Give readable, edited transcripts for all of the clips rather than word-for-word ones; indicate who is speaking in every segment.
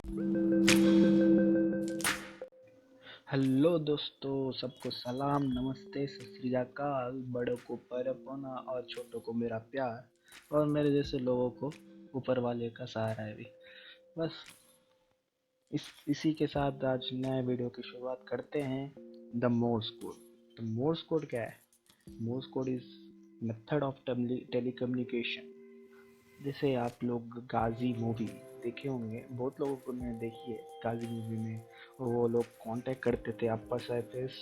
Speaker 1: Hello दोस्तों, सबको सलाम, नमस्ते, सत श्री अकाल। बड़ों को परपना और छोटों को मेरा प्यार और मेरे जैसे लोगों को ऊपर वाले का सहारा है भी। बस इसी के साथ आज नए वीडियो की शुरुआत करते हैं। The Morse code. तो मोर्स कोड क्या है? Morse code is method of telecommunication. जैसे आप लोग गाजी मूवी देखे होंगे, बहुत लोगों को ने देखी है गाजी मूवी में। वो लोग कांटेक्ट करते थे अपर सरफेस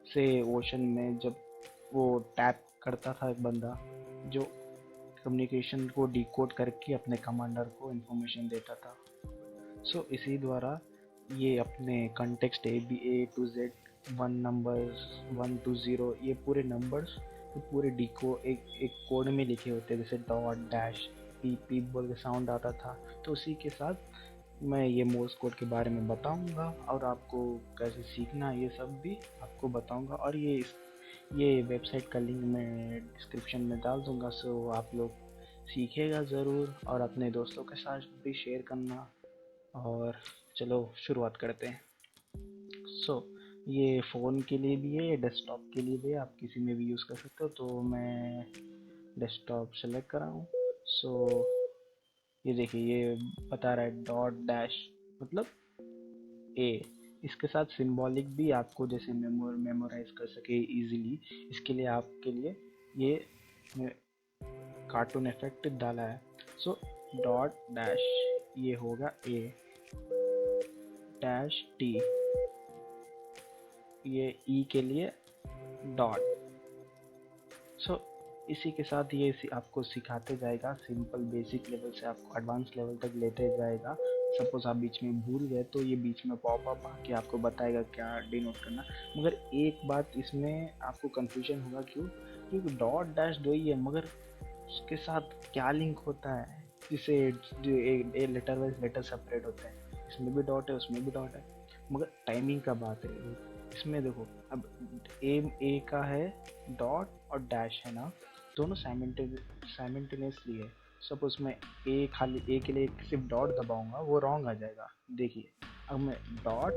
Speaker 1: से ओशन में, जब वो टैप करता था एक बंदा जो कम्युनिकेशन को डिकोड करके अपने कमांडर को इन्फॉर्मेशन देता था। इसी द्वारा ये अपने context A to Z, one numbers, 1 to 0, ये पूरे नंबर्स पूरे डीको एक कोड में लिखे होते हैं, जैसे डॉट डैश पी पी बोल के साउंड आता था। तो उसी के साथ मैं ये मोर्स कोड के बारे में बताऊंगा और आपको कैसे सीखना है ये सब भी आपको बताऊंगा। और ये वेबसाइट का लिंक मैं डिस्क्रिप्शन में डाल दूंगा, सो आप लोग सीखिएगा ज़रूर और अपने दोस्तों के साथ भी शेयर करना। और चलो शुरुआत करते हैं। ये फ़ोन के लिए भी है, डेस्कटॉप के लिए भी है, आप किसी में भी यूज़ कर सकते हो। तो मैं डेस्कटॉप सेलेक्ट कर रहा हूँ। ये देखिए, ये बता रहा है डॉट डैश मतलब ए। इसके साथ सिंबॉलिक भी आपको जैसे मेमोराइज कर सके इजीली, इसके लिए आपके लिए ये कार्टून इफेक्ट डाला है। डॉट डैश ये होगा ए, डैश टी ये ई के लिए डॉट। इसी के साथ ये आपको सिखाते जाएगा, सिंपल बेसिक लेवल से आपको एडवांस लेवल तक लेते जाएगा। सपोज आप बीच में भूल गए तो ये बीच में पॉपअप आके आपको बताएगा क्या डिनोट करना। मगर एक बात इसमें आपको कंफ्यूजन होगा, क्योंकि डॉट डैश दो ही है, मगर उसके साथ क्या लिंक होता है, जिसे लेटर वाइज लेटर सेपरेट होते हैं। इसमें भी डॉट है, उसमें भी डॉट है, मगर टाइमिंग का बात है। इसमें देखो, अब ए का है डॉट और डैश है ना, दोनों साइमल्टेनियसली है। सपोज मैं खाली ए के लिए सिर्फ डॉट दबाऊंगा, वो रॉन्ग आ जाएगा। देखिए, अब मैं डॉट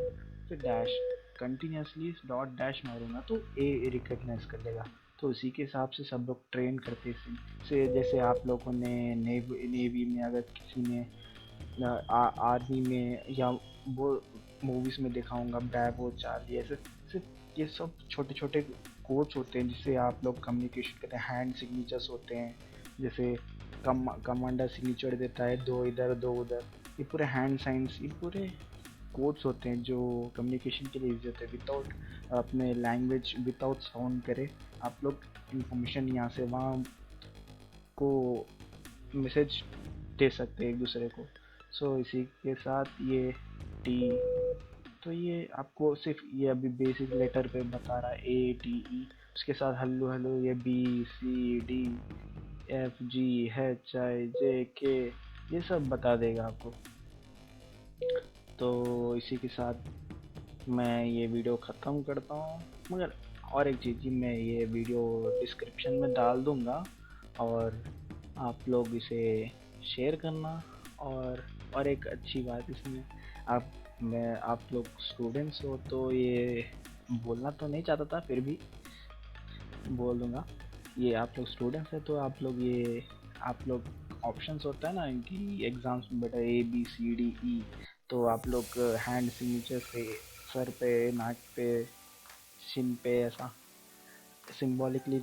Speaker 1: फिर डैश कंटिन्यूसली डॉट डैश मारूंगा तो ए रिकग्नाइज कर लेगा। तो उसी के हिसाब से सब लोग ट्रेन करते से जैसे आप लोगों ने नेवी में, अगर किसी ने आर्मी में या वो मूवीज में देखा होगा, ब्रैवो, चार्ली, ऐसे सिर्फ ये सब छोटे छोटे कोड्स होते हैं जिससे आप लोग कम्युनिकेशन करते हैं। हैंड सिग्नेचर्स होते हैं, जैसे कमांडर सिग्नेचर देता है, 2 इधर 2 उधर, ये पूरे हैंड साइंस, ये पूरे कोड्स होते हैं जो कम्युनिकेशन के लिए यूज होते हैं। विदाउट अपने लैंग्वेज, विदाउट साउंड करे आप लोग इंफॉर्मेशन यहाँ से वहाँ को मैसेज दे सकते हैं एक दूसरे को। इसी के साथ ये टी, तो ये आपको सिर्फ ये अभी बेसिक लेटर पे बता रहा है, ए टी ई। उसके साथ हेलो हेलो ये B C D F G H I J K, ये सब बता देगा आपको। तो इसी के साथ मैं ये वीडियो ख़त्म करता हूँ। मगर और एक चीज़, मैं ये वीडियो डिस्क्रिप्शन में डाल दूँगा और आप लोग इसे शेयर करना। और एक अच्छी बात इसमें, आप लोग स्टूडेंट्स हो तो ये बोलना तो नहीं चाहता था, फिर भी बोल दूँगा। ये आप लोग स्टूडेंट्स हैं तो आप लोग ऑप्शंस होता है ना कि एग्ज़ाम्स में बेटा ए बी सी डी ई, तो आप लोग हैंड सिग्नेचर से सर पे, नाक पे, सिन पे ऐसा सिंबॉलिकली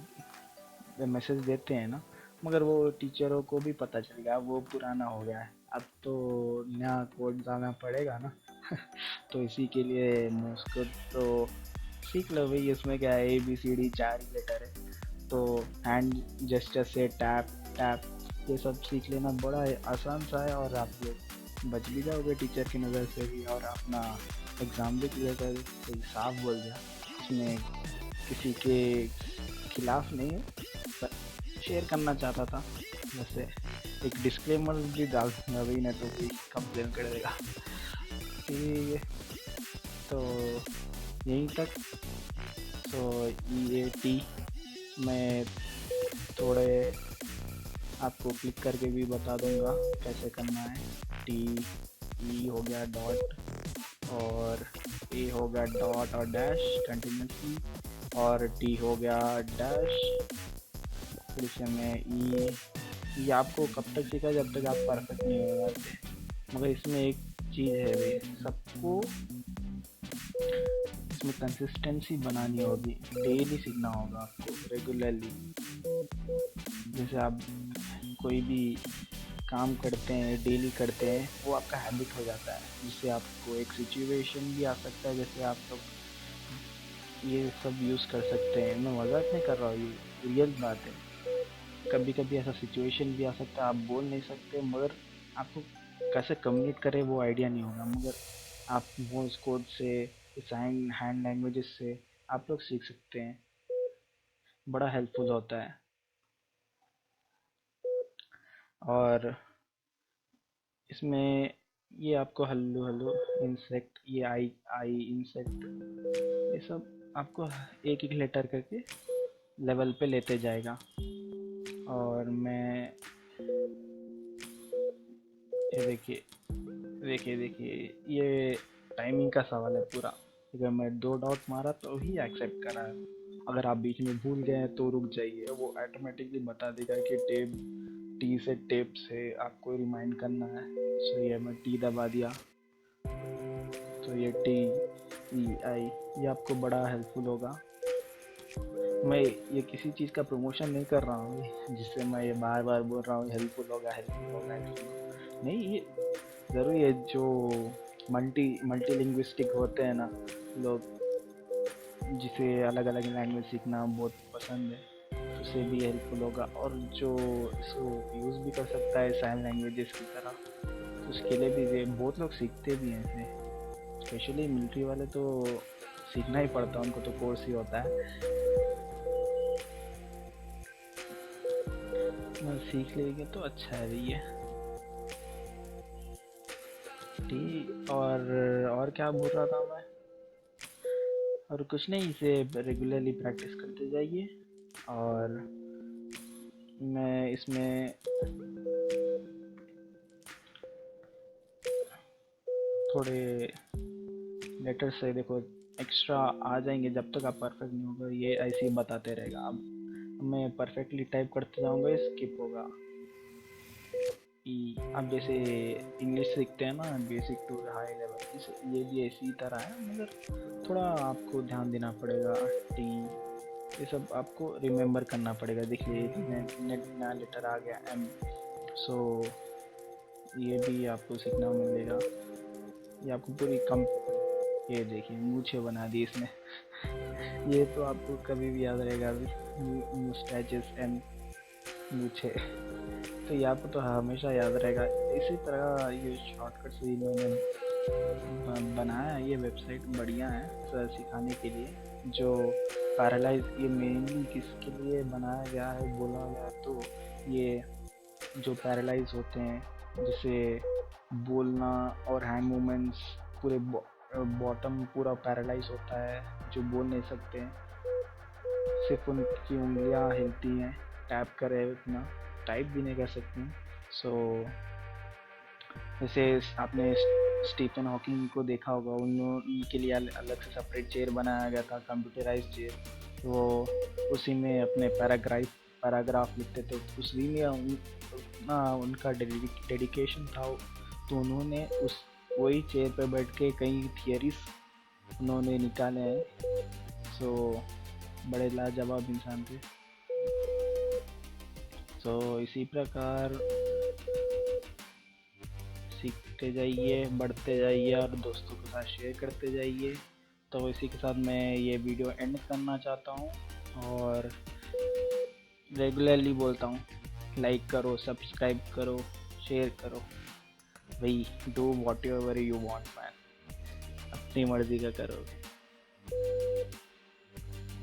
Speaker 1: मैसेज देते हैं ना। मगर वो टीचरों को भी पता चल गया, वो पुराना हो गया है, अब तो नया कोड डालना पड़ेगा ना। तो इसी के लिए मोस्को तो सीख लो भाई। इसमें क्या है, ए बी सी डी 4 ही लेटर है, तो हैंड जेस्चर से टैप टैप ये सब सीख लेना बड़ा आसान सा है। और आप लोग बच भी जाओगे टीचर की नज़र से भी, और अपना एग्ज़ाम भी क्लियर कर। तो साफ बोल दिया, इसमें किसी के खिलाफ नहीं है, पर शेयर करना चाहता था। वैसे एक डिस्क्लेमर भी डाल दूँगा भाई, नहीं तो कोई कंप्लेन कर देगा। ठीक है, तो यहीं तक। ई ए टी मैं थोड़े आपको क्लिक करके भी बता दूंगा कैसे करना है। टी ई हो गया डॉट, और ए हो गया डॉट और डैश कंटिन्यूसली, और टी हो गया डैश, फिर से मैं ई। ये आपको कब तक सीखा, जब तक आप परफेक्ट नहीं हो जाते। मगर इसमें एक चीज़ है भाई, सबको इसमें कंसिस्टेंसी बनानी होगी, डेली सीखना होगा आपको, रेगुलरली। जैसे आप कोई भी काम करते हैं, डेली करते हैं, वो आपका हैबिट हो जाता है, जिससे आपको एक सिचुएशन भी आ सकता है, जैसे आप लोग ये सब यूज़ कर सकते हैं। मैं मजाक नहीं कर रहा हूँ, ये रियल बात है। कभी कभी ऐसा सिचुएशन भी आ सकता है, आप बोल नहीं सकते, मगर आपको कैसे कम्युनिकेट करें वो आइडिया नहीं होगा, मगर आप वॉइस कोड से, हैंड लैंग्वेजेस से आप लोग सीख सकते हैं, बड़ा हेल्पफुल होता है। और इसमें ये आपको हल्लू हल्लू इंसेक्ट, ये आई आई इंसेक्ट, ये सब आपको एक एक लेटर करके लेवल पे लेते जाएगा। और मैं ये देखिए देखिए देखिए, ये टाइमिंग का सवाल है पूरा। अगर मैं 2 डॉट मारा तो ही एक्सेप्ट करा है, अगर आप बीच में भूल गए तो रुक जाइए, वो ऑटोमेटिकली बता देगा कि टेप टी से टेप से आपको रिमाइंड करना है। सो ये मैं टी दबा दिया, तो ये टी ई आई, ये आपको बड़ा हेल्पफुल होगा। मैं ये किसी चीज़ का प्रमोशन नहीं कर रहा हूँ जिससे मैं ये बार बार बोल रहा हूँ हेल्पफुल होगा हेल्पफुल होगा, नहीं, ये ज़रूरी है। जो मल्टी लिंग्विस्टिक होते हैं ना लोग, जिसे अलग अलग लैंग्वेज सीखना बहुत पसंद है, उसे भी हेल्पफुल होगा। और जो इसको यूज़ भी कर सकता है साइन लैंग्वेजेस की तरह, तो उसके लिए भी बहुत लोग सीखते भी हैं इसे, स्पेशली मिलिट्री वाले तो सीखना ही पड़ता है, उनको तो कोर्स ही होता है। सीख लेंगे तो अच्छा है भैया। ठीक, और क्या बोल रहा था मैं, और कुछ नहीं, इसे रेगुलरली प्रैक्टिस करते जाइए। और मैं इसमें थोड़े लेटर्स से देखो एक्स्ट्रा आ जाएंगे, जब तक आप परफेक्ट नहीं होगा ये ऐसे ही बताते रहेगा। अब मैं परफेक्टली टाइप करते जाऊंगा, स्किप होगा। अब जैसे इंग्लिश सीखते हैं ना, बेसिक टू हाई लेवल, ये भी ऐसी तरह है, मगर थोड़ा आपको ध्यान देना पड़ेगा। टी, ये सब आपको रिमेम्बर करना पड़ेगा। देखिए नया लेटर आ गया, एम, सो ये भी आपको सीखना मिलेगा। ये आपको पूरी कम, ये देखिए मूछे बना दी इसने ये तो आपको कभी भी याद रहेगा, मुस्टैचेस एंड मूछे, तो ये आपको तो हमेशा याद रहेगा। इसी तरह ये शॉर्टकट से इन्होंने बनाया है, ये वेबसाइट बढ़िया है सिखाने के लिए। जो पैरालाइज, ये मेनली किसके लिए बनाया गया है बोला गया, तो ये जो पैरालाइज होते हैं, जैसे बोलना और हैंड मूवमेंट्स, पूरे बॉटम पूरा पैरालाइज होता है, जो बोल नहीं सकते हैं, सिर्फ उनकी उंगलियां हिलती हैं, टैप करे उतना, टाइप भी नहीं कर सकते हैं। सो जैसे आपने स्टीफन हॉकिंग को देखा होगा, उनके लिए अलग से सेपरेट चेयर बनाया गया था, कंप्यूटराइज चेयर, वो उसी में अपने पैराग्राफ लिखते थे, उसी में उनका डेडिकेशन था, तो उन्होंने उस वही चेयर पर बैठ के कई थियरीज उन्होंने निकाले हैं। सो बड़े लाजवाब इंसान थे। सो इसी प्रकार सीखते जाइए, बढ़ते जाइए और दोस्तों के साथ शेयर करते जाइए। तो इसी के साथ मैं ये वीडियो एंड करना चाहता हूँ, और रेगुलरली बोलता हूँ, लाइक करो, सब्सक्राइब करो, शेयर करो, भाई do what ever you want man, अपनी मर्जी का करोगे।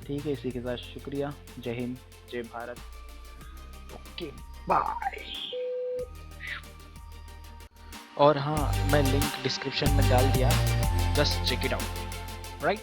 Speaker 1: ठीक है, इसी के साथ शुक्रिया, जय हिंद, जय भारत, ओके बाय। और हाँ, मैं लिंक डिस्क्रिप्शन में डाल दिया, just check it out, right.